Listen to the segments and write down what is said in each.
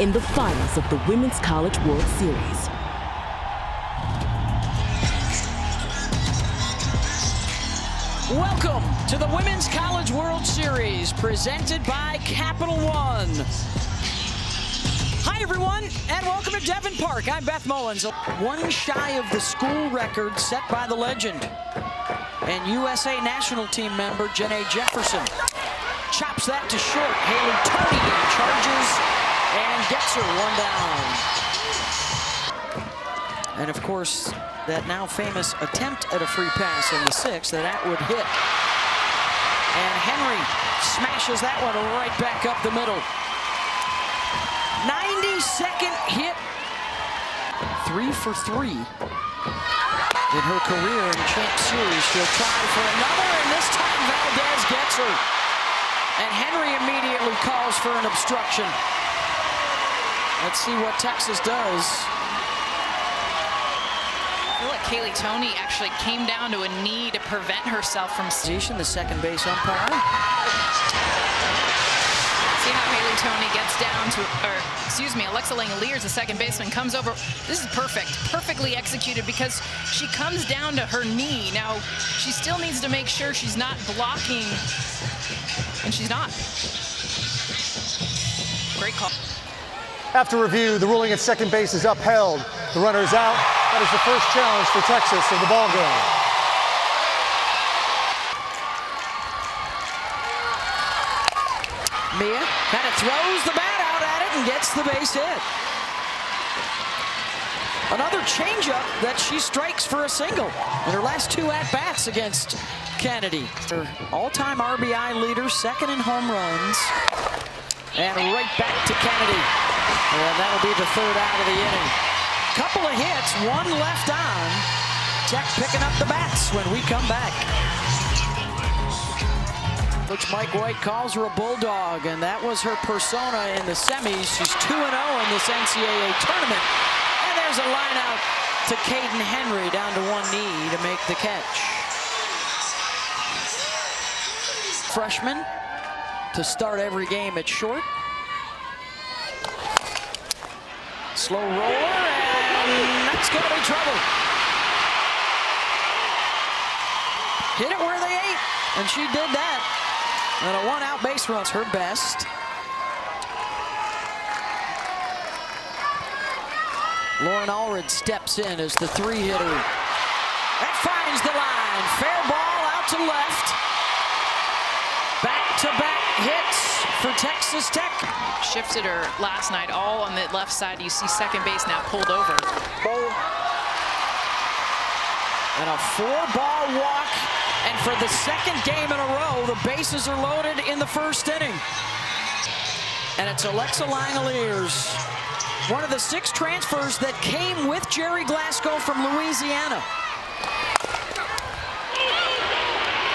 in the finals of the Women's College World Series. Welcome to the Women's College World Series, presented by Capital One. Hi, everyone, and welcome to Devon Park. I'm Beth Mullins, one shy of the school record set by the legend and USA national team member Janae Jefferson. Chops that to short. Haley Tony charges and gets her one down. And of course, that now famous attempt at a free pass in the sixth that Atwood hit. And Henry smashes that one right back up the middle. 90-second hit. 3 for 3 in her career in the Champ Series. She'll try for another, and this time Valdez gets her. And Henry immediately calls for an obstruction. Let's see what Texas does. I feel like Haley Tony actually came down to a knee to prevent herself from... The second base umpire. See how Haley Tony gets down to, Alexa Langoliers, the second baseman, comes over. This is perfect, perfectly executed, because she comes down to her knee. Now, she still needs to make sure she's not blocking, and she's not. Great call. After review, the ruling at second base is upheld. The runner is out. That is the first challenge for Texas in the ball game. Mia kind of throws the bat out at it and gets the base hit. Another changeup that she strikes for a single in her last 2 at-bats against Kennedy. Her all-time RBI leader, second in home runs. And right back to Kennedy. And that'll be the third out of the inning. Couple of hits, one left on. Tech picking up the bats when we come back. Coach Mike White calls her a bulldog, and that was her persona in the semis. She's 2-0 in this NCAA tournament. And there's a line out to Caden Henry down to one knee to make the catch. Freshman to start every game at short. Slow roller, and that's going to be trouble. Hit it where they ate, and she did that. And a one-out base run's her best. Lauren Allred steps in as the 3-hitter. That finds the line. Fair ball out to left. Back-to-back hits for Texas Tech. Shifted her last night all on the left side. You see second base now pulled over. And a 4-ball walk. And for the second game in a row, the bases are loaded in the first inning. And it's Alexa Langoliers, one of the 6 transfers that came with Jerry Glasgow from Louisiana.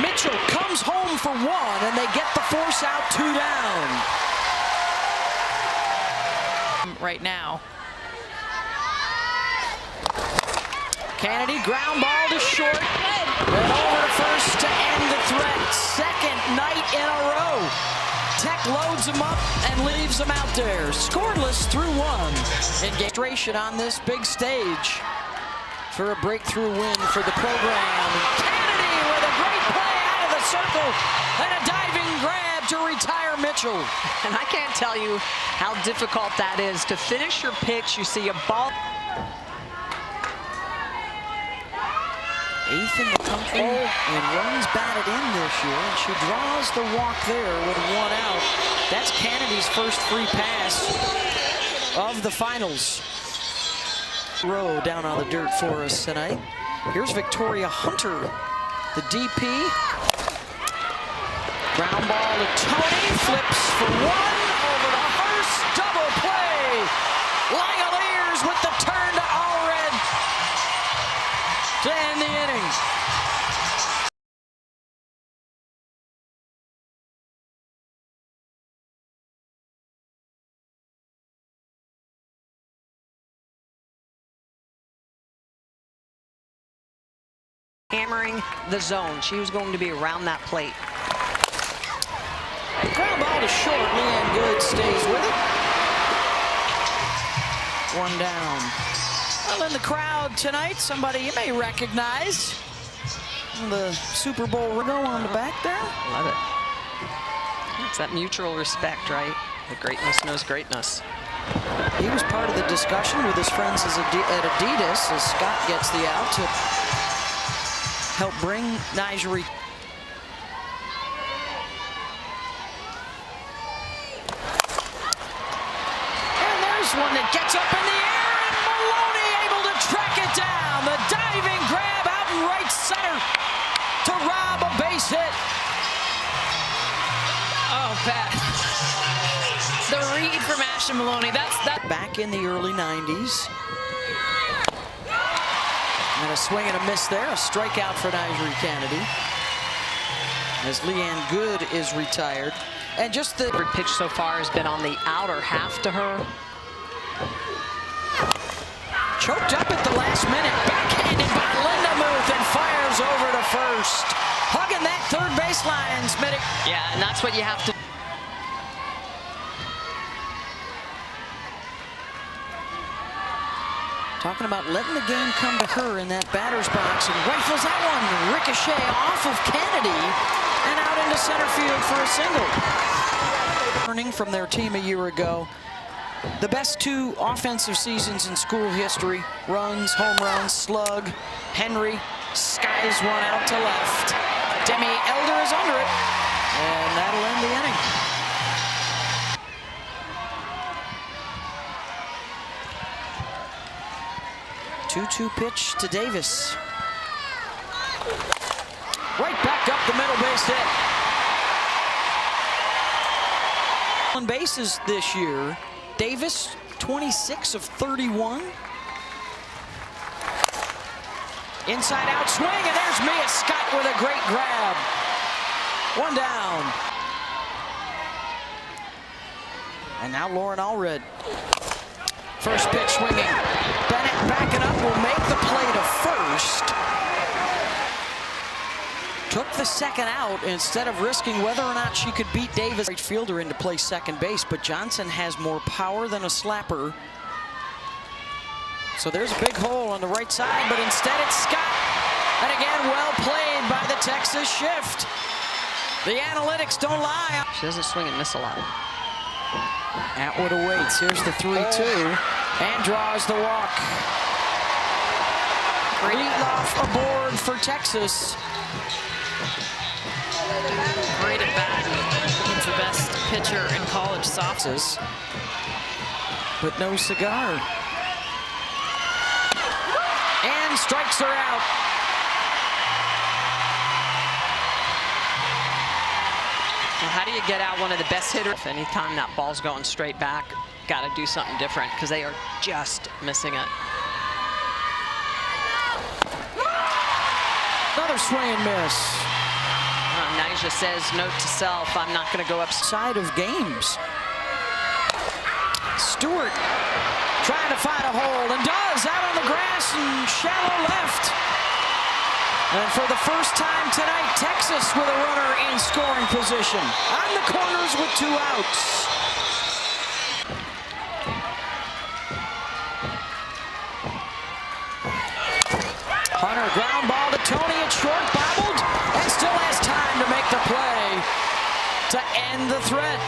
Mitchell comes home for 1, and they get the force out 2 down. Right now. Kennedy, ground ball to short, and over to first to end the threat. Second night in a row. Tech loads them up and leaves them out there. Scoreless through 1. Engagement on this big stage for a breakthrough win for the program. Kennedy with a great play out of the circle and a diving grab to retire Mitchell. And I can't tell you how difficult that is to finish your pitch. You see a ball. 8th in the country and runs batted in this year, and she draws the walk there with 1 out. That's Kennedy's first free pass of the finals. Row down on the dirt for us tonight. Here's Victoria Hunter, the DP. Ground ball to Tony, flips for 1 over the first, double play. Langoliers with the turn to Allred to end the inning. Hammering the zone. She was going to be around that plate. Ground ball to short. Leanne Good stays with it. One down. Well, in the crowd tonight, somebody you may recognize. The Super Bowl logo on the back there. Love it. It's that mutual respect, right? The greatness knows greatness. He was part of the discussion with his friends at Adidas as Scott gets the out to help bring Nigeria. And there's one that gets up in the air, and Maloney able to track it down. The diving grab out in right center to rob a base hit. Oh, Pat. The read from Ashton Maloney. That's Back in the early 90s. And a swing and a miss there. A strikeout for Nigeria Kennedy. As Leanne Good is retired. And just the Every pitch so far has been on the outer half to her. choked up at the last minute. Backhanded by Linda Muth and fires over to first. Hugging that third baseline, Smitty. Yeah, and that's what you have to. Talking about letting the game come to her in that batter's box, and rifles that one ricochet off of Kennedy and out into center field for a single. Learning from their team a year ago, the best two offensive seasons in school history: runs, home runs, slug. Henry skies one out to left. Demi Elder is under it, and that'll end the inning. 2-2 pitch to Davis. Right back up the middle base hit. On bases this year, Davis 26 of 31. Inside out swing, and there's Mia Scott with a great grab. One down. And now Lauren Allred. First pitch swinging. Bennett backing up will make the play to first. Took the second out instead of risking whether or not she could beat Davis. Right fielder in to play second base, but Johnson has more power than a slapper. So there's a big hole on the right side, but instead it's Scott. And again, well played by the Texas shift. The analytics don't lie. She doesn't swing and miss a lot. Atwood awaits. Here's the 3-2 and draws the walk. Leadoff aboard for Texas. great at bat. He's the best pitcher in college softball. But no cigar. And strikes her out. Well, how do you get out one of the best hitters? Anytime that ball's going straight back, got to do something different because they are just missing it. Another swing and miss. Nyjah says, note to self, I'm not going to go Side of games. Stewart trying to find a hole and does, out on the grass and shallow left. And for the first time tonight, Texas with a runner in scoring position. On the corners with 2 outs. Hunter, ground ball to Tony at short, bobbled, and still has time to make the play to end the threat.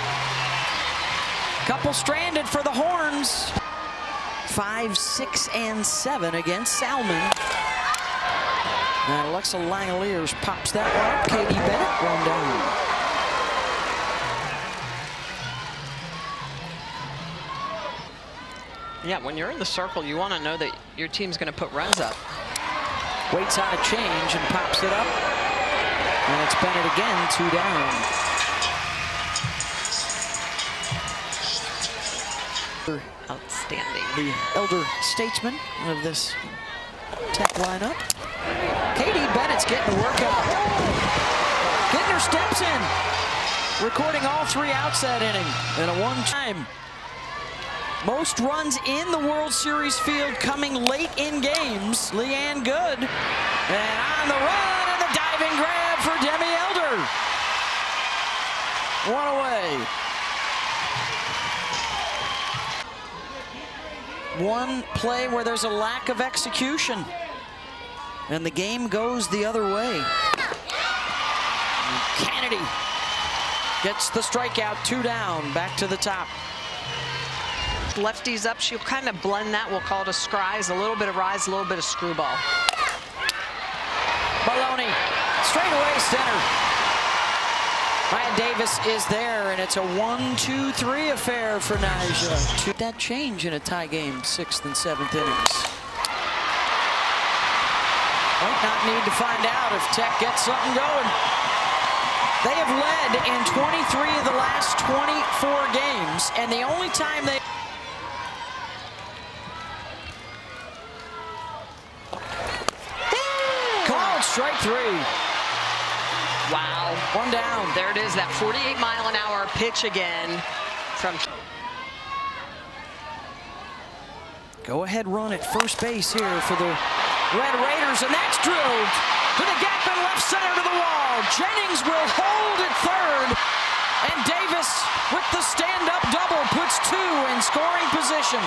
Couple stranded for the Horns. 5, 6, and 7 against Salmon. And Alexa Langoliers pops that one up. Katie Bennett, one down. Yeah, when you're in the circle, you want to know that your team's going to put runs up. Waits on a change and pops it up. And it's Bennett again, 2 down. Outstanding. The elder statesman of this Tech lineup. Katie Bennett's getting the workout. Getting her steps in. Recording all 3 outs that inning in a 1-time. Most runs in the World Series field coming late in games. Leanne Good. And on the run and the diving grab for Demi Elder. 1 away. one play where there's a lack of execution, and the game goes the other way. Kennedy gets the strikeout, 2 down, back to the top. Lefties up, she'll kind of blend that. We'll call it a scries, a little bit of rise, a little bit of screwball. Maloney, straight away center. Ryan Davis is there, and it's a 1-2-3 affair for Nyjah. That change in a tie game, 6th and 7th innings. Might not need to find out if Tech gets something going. They have led in 23 of the last 24 games, and the only time they... Called strike 3. Wow. 1 down. There it is, that 48-mile-an-hour pitch again from... Go ahead run at first base here for the Red Raiders, and that's drilled to the gap in left center to the wall. Jennings will hold at third, and Davis with the stand-up double puts 2 in scoring position.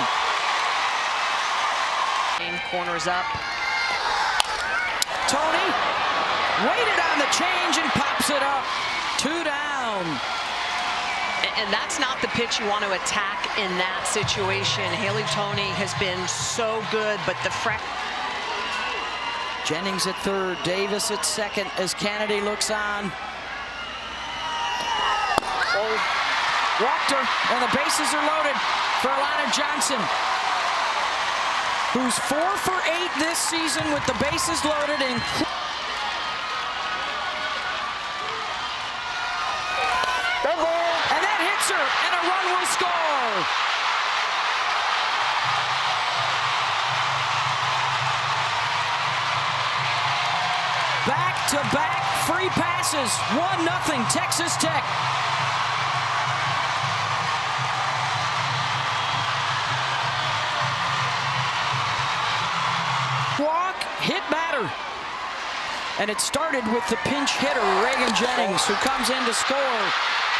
Corners up. Tony waited on the change and pops it up. 2 down. And that's not the pitch you want to attack in that situation. Haley Tony has been so good, but the Jennings at third, Davis at second as Kennedy looks on. Oh, walked her, and the bases are loaded for Alana Johnson, who's 4 for 8 this season with the bases loaded. And that hits her, and a run will score. Back-to-back free passes, 1-0 Texas Tech. Walk, hit batter. And it started with the pinch hitter, Reagan Jennings, who comes in to score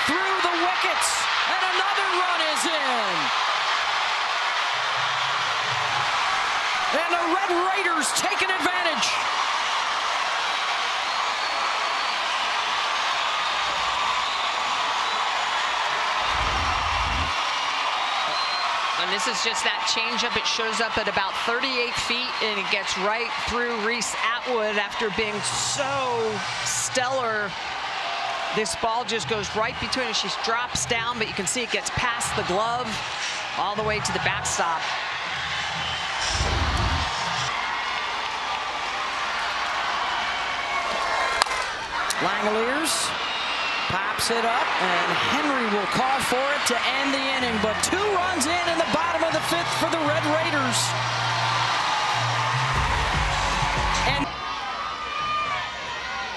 through the wickets, and another run is in. And the Red Raiders taking advantage. And this is just that changeup. It shows up at about 38 feet, and it gets right through Reese Atwood after being so stellar. This ball just goes right between her. She drops down, but you can see it gets past the glove all the way to the backstop. Langoliers pops it up, and Henry will call for it to end the inning. But 2 runs in the bottom of the 5th for the Red Raiders. And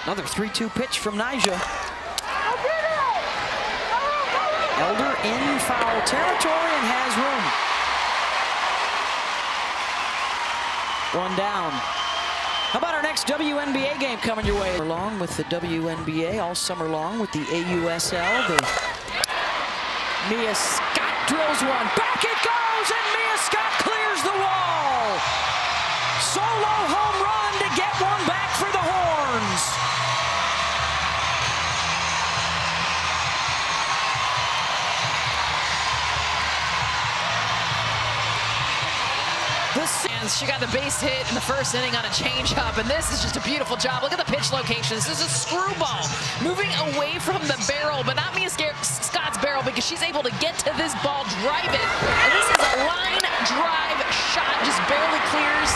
another 3-2 pitch from Nyjah. Elder in foul territory and has room. 1 down. How about our next WNBA game coming your way? Along with the WNBA all summer long with the AUSL. Mia Scott drills one. Back it goes, and Mia Scott clears the wall. Solo home run to get one back for the Horns. She got the base hit in the first inning on a changeup, and this is just a beautiful job. Look at the pitch locations. This is a screwball moving away from the barrel, but not Mia Scott's barrel, because she's able to get to this ball, drive it, and this is a line drive shot, just barely clears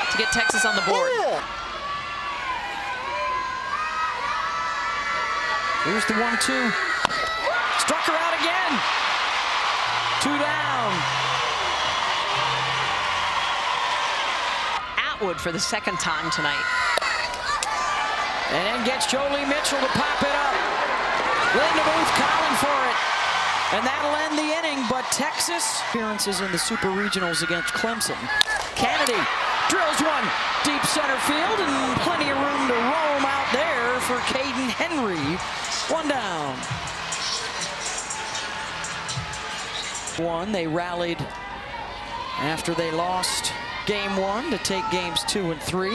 to get Texas on the board. Here's the 1-2. Struck her out again. 2 down. For the second time tonight. And then gets Jolie Mitchell to pop it up. Linda Booth calling for it. And that'll end the inning, but Texas appearances in the Super Regionals against Clemson. Kennedy drills one deep center field, and plenty of room to roam out there for Caden Henry. 1 down. They rallied after they lost game 1 to take games 2 and 3.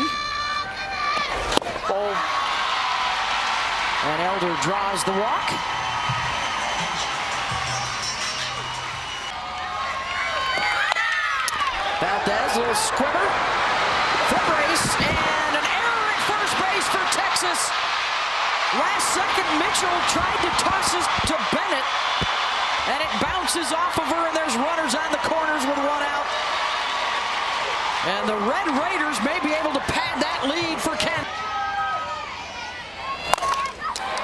Oh. And Elder draws the walk. Valdez, a little squibber. Foot race, and an error at first base for Texas. Last second, Mitchell tried to toss it to Bennett, and it bounces off of her, and there's runners on the corners with 1 out. And the Red Raiders may be able to pad that lead for Kent.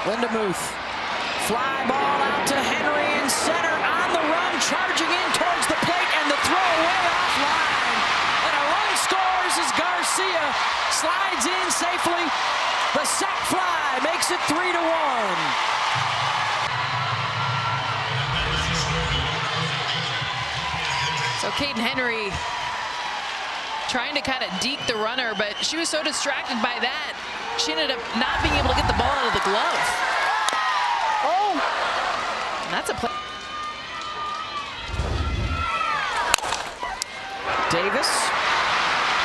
Lindemuth, fly ball out to Henry in center, on the run, charging in towards the plate, and the throw way offline. And a run scores as Garcia slides in safely. The sac fly makes it 3-1. So Caden Henry trying to kind of deke the runner, but she was so distracted by that, she ended up not being able to get the ball out of the glove. Oh! And that's a play. Davis,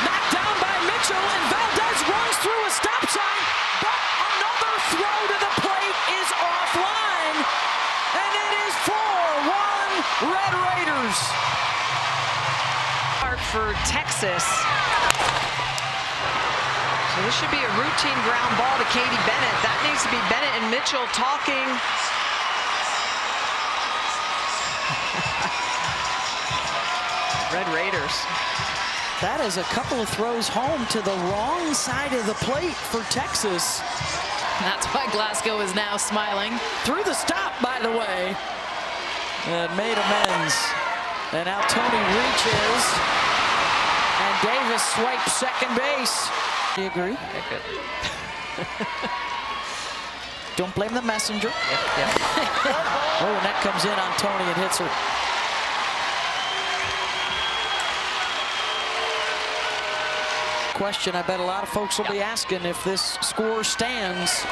knocked down by Mitchell, and Valdez runs through a stop sign, but another throw to the plate is offline, and it is 4-1 Red Raiders. For Texas. So this should be a routine ground ball to Katie Bennett. That needs to be Bennett and Mitchell talking. Red Raiders. That is a couple of throws home to the wrong side of the plate for Texas. That's why Glasgow is now smiling. Through the stop, by the way, and made amends. And now Tony reaches, and Davis swipes second base. Do you agree? Yeah, good. Don't blame the messenger. Yep. Oh, and that comes in on Tony and hits her. Question I bet a lot of folks will be asking if this score stands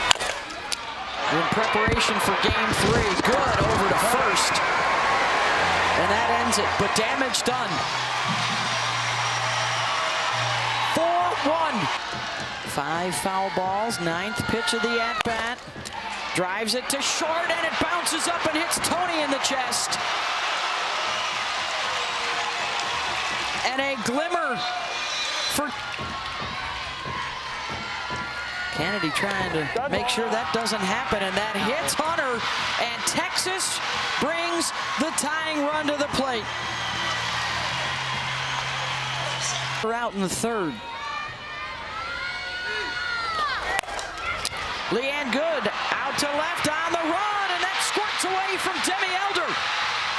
in preparation for game 3. Good over to first. And that ends it, but damage done. 4-1. 5 foul balls, 9th pitch of the at-bat. Drives it to short, and it bounces up and hits Tony in the chest. And a glimmer for Kennedy trying to make sure that doesn't happen, and that hits Hunter, and Texas brings the tying run to the plate. We're out in the 3rd. Leanne Good out to left on the run, and that squirts away from Demi Elder.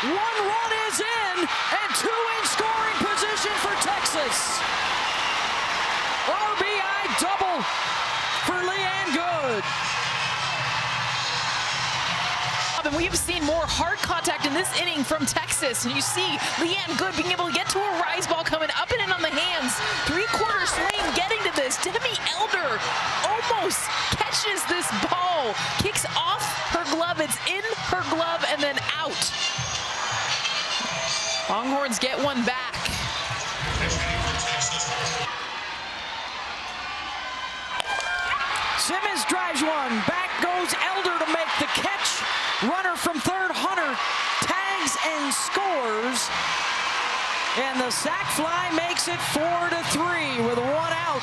1 run is in, and 2 in scoring position for Texas. RBI double for Leanne Good. And we have seen more hard contact in this inning from Texas. And you see Leanne Good being able to get to a rise ball coming up and in on the hands. 3/4 swing getting to this. Demi Elder almost catches this ball. Kicks off her glove. It's in her glove and then out. Longhorns get one back. Simmons drives one. Back goes Elder to make the catch. Runner from 3rd, Hunter, tags and scores. And the sac fly makes it 4-3 with 1 out.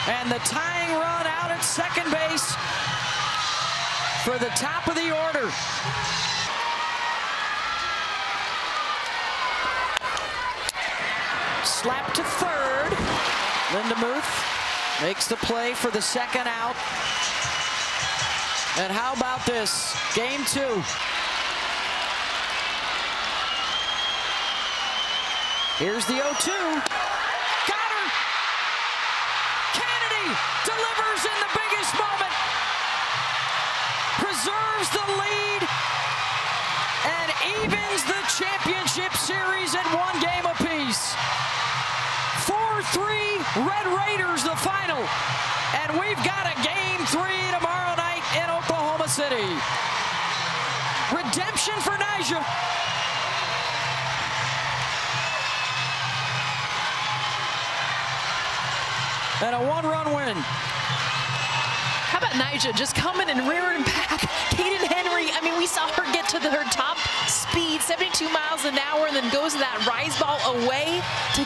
And the tying run out at second base for the top of the order. Slap to 3rd. Lindemuth makes the play for the 2nd out. And how about this? Game 2. Here's the 0-2. Got her! Kennedy delivers in the biggest moment. Preserves the lead and evens the championship series at 1 game apiece. 4-3 Red Raiders the final. And we've got a game 3 tomorrow night in Oklahoma City. Redemption for Nyjah. and a one-run win. How about Nyjah just coming and rearing back? Kaden Henry, I mean, we saw her get to her top speed, 72 miles an hour, and then goes to that rise ball away to